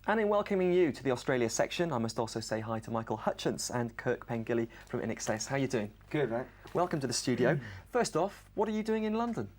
And in welcoming you to the Australia section, I must also say hi to Michael Hutchence and Kirk Pengilly from INXS. How are you doing? Good, mate. Welcome to the studio. First off, what are you doing in London?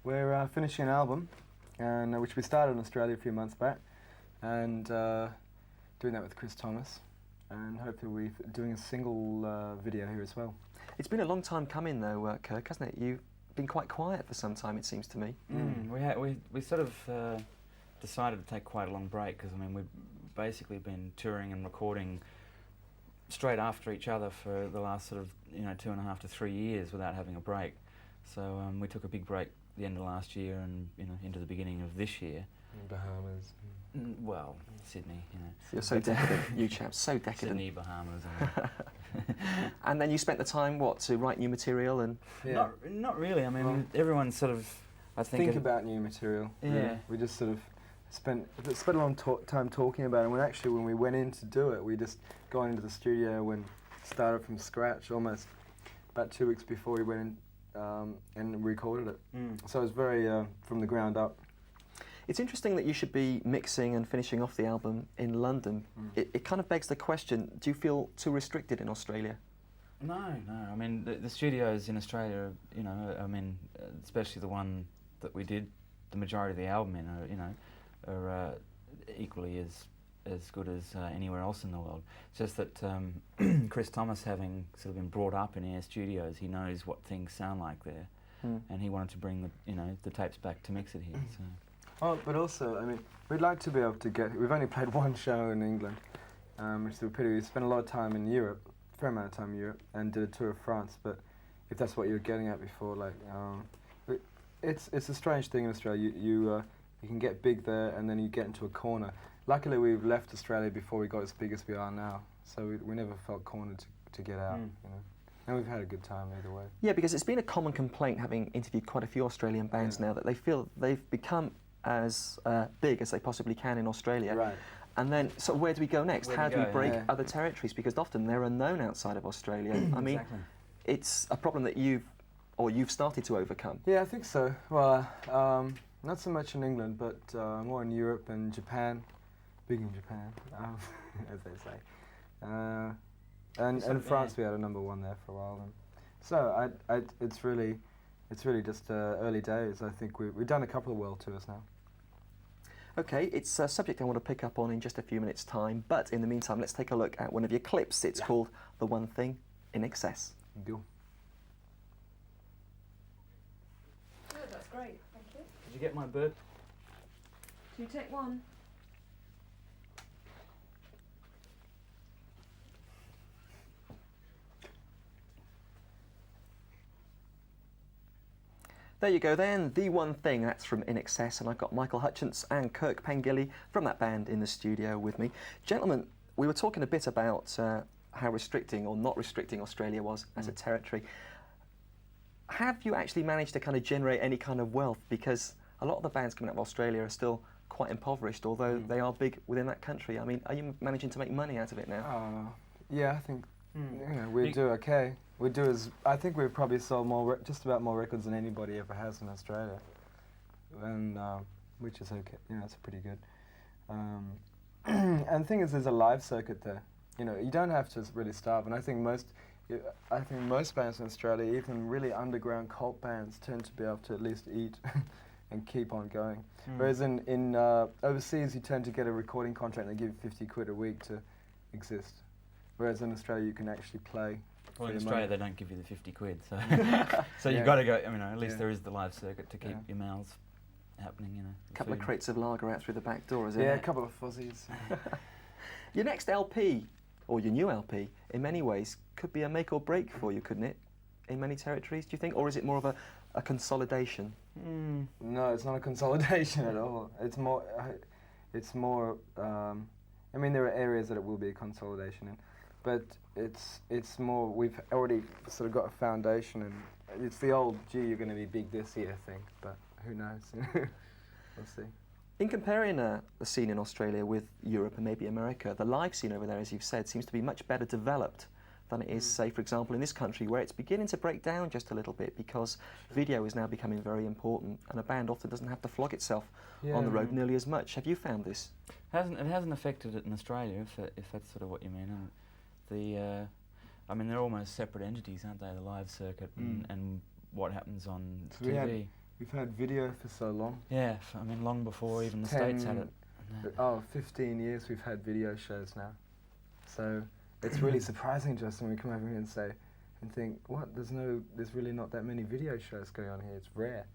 We're finishing an album, and which we started in Australia a few months back, and doing that with Chris Thomas, and hopefully we're doing a single video here as well. It's been a long time coming though, Kirk, hasn't it? You've been quite quiet for some time, it seems to me. We sort of decided to take quite a long break because we've basically been touring and recording straight after each other for the last sort of 2.5 to 3 years without having a break. So we took a big break at the end of last year and into the beginning of this year. Bahamas. Well, Sydney, You're so decadent, you chaps, so decadent. Sydney, Bahamas. And then you spent the time, what, to write new material and... Yeah. Not really. Everyone's sort of, I think about new material. Yeah. Really. We just sort of spent a long time talking about it. When we went in to do it, we just got into the studio and started from scratch almost about 2 weeks before we went in and recorded it. So it was very from the ground up. It's interesting that you should be mixing and finishing off the album in London. It kind of begs the question, do you feel too restricted in Australia? No. The studios in Australia, especially the one that we did the majority of the album in, are equally as good as anywhere else in the world. It's just that Chris Thomas, having sort of been brought up in our studios, he knows what things sound like there, and he wanted to bring the tapes back to mix it here. So. Oh, but also, we'd like to be able to get... We've only played one show in England, which is a pity. We spent a lot of time in Europe, a fair amount of time in Europe, and did a tour of France, but if that's what you were getting at before, it's a strange thing in Australia. You can get big there, and then you get into a corner. Luckily, we've left Australia before we got as big as we are now, so we never felt cornered to get out, And we've had a good time either way. Yeah, because it's been a common complaint, having interviewed quite a few Australian bands now, that they feel they've become as big as they possibly can in Australia. Right. And then, so where do we go next? How do we break Yeah. other territories? Because often they're unknown outside of Australia. Exactly. It's a problem that you've started to overcome. Yeah, I think so. Well, not so much in England, but more in Europe and Japan. Big in Japan, as they say. And France, we had a #1 there for a while. So it's really just early days. I think we've done a couple of world tours now. Okay, it's a subject I want to pick up on in just a few minutes' time, but in the meantime, let's take a look at one of your clips. It's called The One Thing, INXS. Go. Good, that's great, thank you. Did you get my bird? Can you take one? There you go then, The One Thing, that's from INXS, and I've got Michael Hutchence and Kirk Pengilly from that band in the studio with me. Gentlemen, we were talking a bit about how restricting or not restricting Australia was as a territory. Have you actually managed to kind of generate any kind of wealth? Because a lot of the bands coming out of Australia are still quite impoverished, although they are big within that country. Are you managing to make money out of it now? Yeah, I think we do okay. I think we've probably sold just about more records than anybody ever has in Australia, and which is okay. It's pretty good. And the thing is, there's a live circuit there. You don't have to really starve. And I think most bands in Australia, even really underground cult bands, tend to be able to at least eat and keep on going. Whereas in overseas, you tend to get a recording contract and they give you 50 quid a week to exist. Whereas in Australia, you can actually play. Well, in Australia, they don't give you the 50 quid, so so you've Yeah. got to go. At least there is the live circuit to keep your mouths happening. A couple of crates of lager out through the back door, is it? Yeah, a couple of fuzzies. Your next LP, or your new LP, in many ways, could be a make or break for you, couldn't it? In many territories, do you think? Or is it more of a consolidation? No, it's not a consolidation at all. It's more, there are areas that it will be a consolidation in, but it's more, we've already sort of got a foundation, and it's the old, gee, you're going to be big this year thing, but who knows? We'll see. In comparing the scene in Australia with Europe and maybe America, the live scene over there, as you've said, seems to be much better developed than it is, say, for example, in this country where it's beginning to break down just a little bit because video is now becoming very important and a band often doesn't have to flog itself on the road nearly as much. Have you found this? It hasn't affected it in Australia, if that's sort of what you mean. I mean, they're almost separate entities, aren't they? The live circuit and what happens on So TV. We've had video for so long. Yeah, I mean, long before even the States had it. 15 years we've had video shows now. So it's really surprising to us when we come over here and think, what? There's really not that many video shows going on here. It's rare.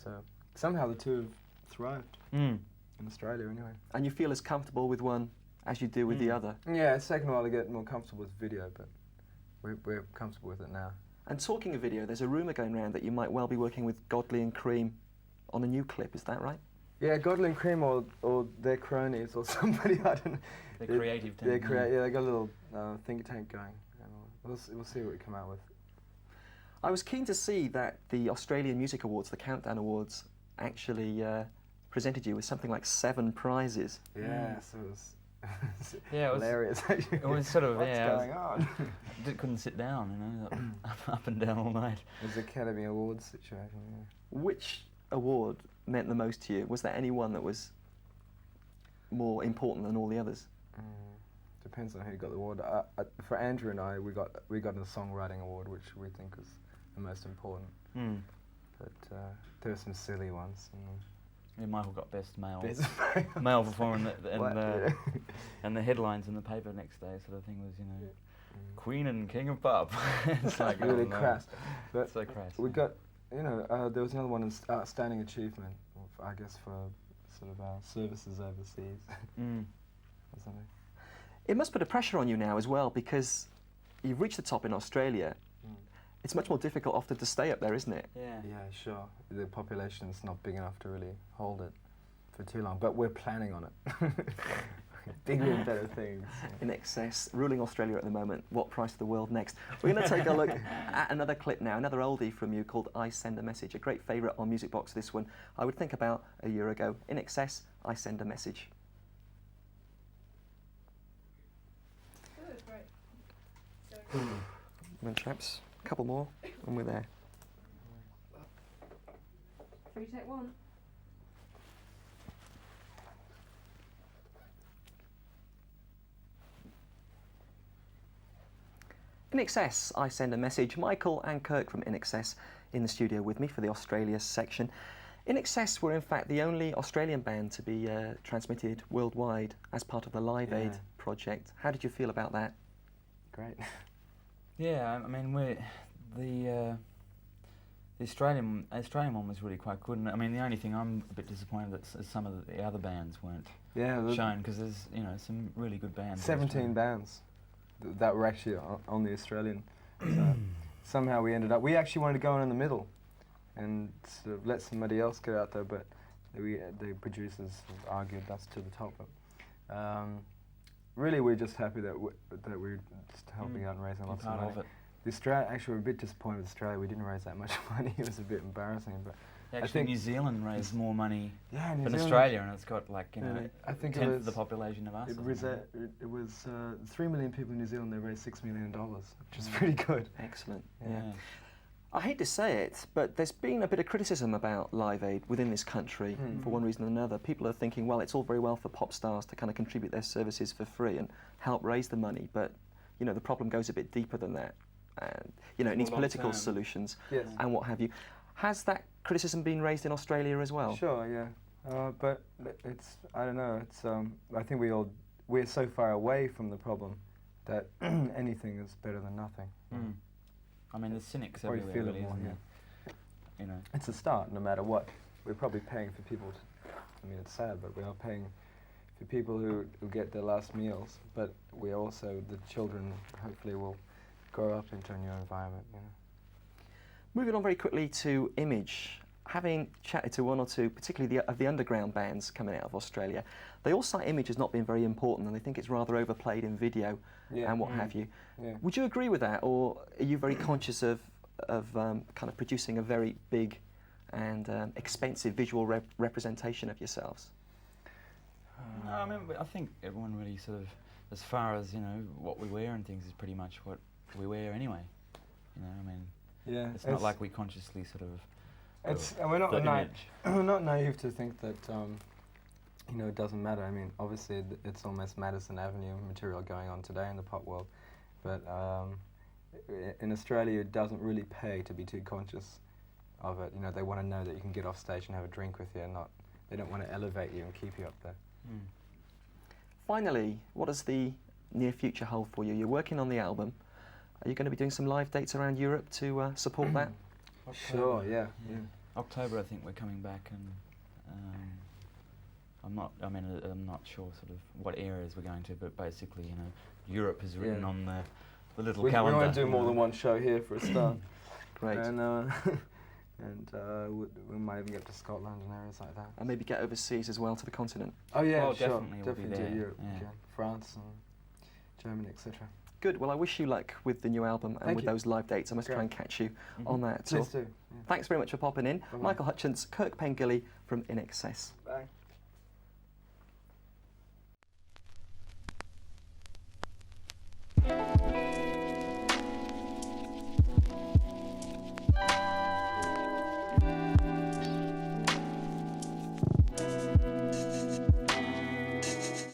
So somehow the two have thrived in Australia anyway. And you feel as comfortable with one as you do with the other? Yeah, it's taken a while to get more comfortable with video, but we're comfortable with it now. And talking of video, there's a rumour going around that you might well be working with Godley and Cream on a new clip, is that right? Yeah, Godley and Cream or their cronies or somebody, I don't know. The creative team. They got a little think tank going. We'll see what we come out with. I was keen to see that the Australian Music Awards, the Countdown Awards, actually presented you with something like 7 prizes. Yeah, so it was Yeah, it was hilarious actually. It was sort of, What's yeah, going on? couldn't sit down, you know, up and down all night. It was an Academy Awards situation, yeah. Which award meant the most to you? Was there any one that was more important than all the others? Depends on who got the award. For Andrew and I, we got a songwriting award, which we think was the most important. But there were some silly ones. Yeah, Michael got best male Best male performer, Yeah. and the headlines in the paper next day sort of thing was, you know, Queen and King of Pop. It's like really oh, no. crass. But So crass. we got, you know, there was another one, outstanding achievement, I guess, for sort of our services overseas or something. It must put a pressure on you now as well because you've reached the top in Australia. It's much more difficult often to stay up there, isn't it? Yeah. Yeah, sure. The population's not big enough to really hold it for too long, but we're planning on it. Bigger and better things. INXS, ruling Australia at the moment. What price of the world next? We're going to take a look at another clip now, another oldie from you called I Send a Message, a great favourite on Music Box, this one. I would think about a year ago. INXS, I Send a Message. Good, great. So, Come on, chaps. A couple more, and we're there. 3, take 1. INXS, I Send a Message. Michael and Kirk from INXS in the studio with me for the Australia section. INXS were in fact the only Australian band to be transmitted worldwide as part of the Live Aid project. How did you feel about that? Great. Yeah, I mean, the Australian one was really quite good. And I mean, the only thing I'm a bit disappointed that some of the other bands weren't shown, because there's, you know, some really good bands. 17 bands that were actually on the Australian. So somehow we ended up. We actually wanted to go in the middle and sort of let somebody else get out there, but the producers argued that's to the top. But, really, we're just happy that we're just helping out and raising lots of money. The Australia, actually, we're a bit disappointed with Australia. We didn't raise that much money. It was a bit embarrassing, but actually, I think New Zealand raised more money New than Zealand, Australia, and it's got like, you know, I think tenth of the population of us. It was 3 million people in New Zealand. They raised $6 million, which is pretty good. Excellent. Yeah. I hate to say it, but there's been a bit of criticism about Live Aid within this country for one reason or another. People are thinking, well, it's all very well for pop stars to kind of contribute their services for free and help raise the money, but you know, the problem goes a bit deeper than that. And you know, it needs political solutions and what have you. Has that criticism been raised in Australia as well? Sure, yeah. But it's, I don't know, it's, I think we're so far away from the problem that anything is better than nothing. I mean, there's cynics Or you everywhere, feel it really, more, isn't yeah. there? You know. It's a start, no matter what. We're probably paying for people to, I mean, it's sad, but we are paying for people who get their last meals, but we also, the children, hopefully will grow up into a new environment, you know. Moving on very quickly to Image. Having chatted to one or two, particularly of the underground bands coming out of Australia, they all cite Image as not being very important, and they think it's rather overplayed in video and what have you. Yeah. Would you agree with that, or are you very conscious of kind of producing a very big and expensive visual representation of yourselves? No, I mean, I think everyone really sort of, as far as, you know, what we wear and things is pretty much what we wear anyway. You know, I mean, Yeah, it's not like we consciously sort of. And we're not the naive. image. We're not naive to think that you know, it doesn't matter. I mean, obviously it's almost Madison Avenue material going on today in the pop world, but in Australia it doesn't really pay to be too conscious of it. You know, they want to know that you can get off stage and have a drink with you, and they don't want to elevate you and keep you up there. Mm. Finally, what does the near future hold for you? You're working on the album. Are you going to be doing some live dates around Europe to support that? Sure, yeah. October, I think we're coming back, and I'm not sure sort of what areas we're going to, but basically, you know, Europe is written Yeah. on the little We calendar. won't do more than one show here for a start. Great. And we might even get to Scotland and areas like that. And maybe get overseas as well to the continent. Oh yeah, Well, sure. definitely we'll be Definitely there, do Europe, yeah. again. France and Germany, etc. Good. Well, I wish you luck with the new album and Thank with you. those live dates. I must try Great. and catch you Mhm. on that tour. Please do. Yeah. Thanks very much for popping in. Bye-bye. Michael Hutchence, Kirk Pengilly from INXS. Bye.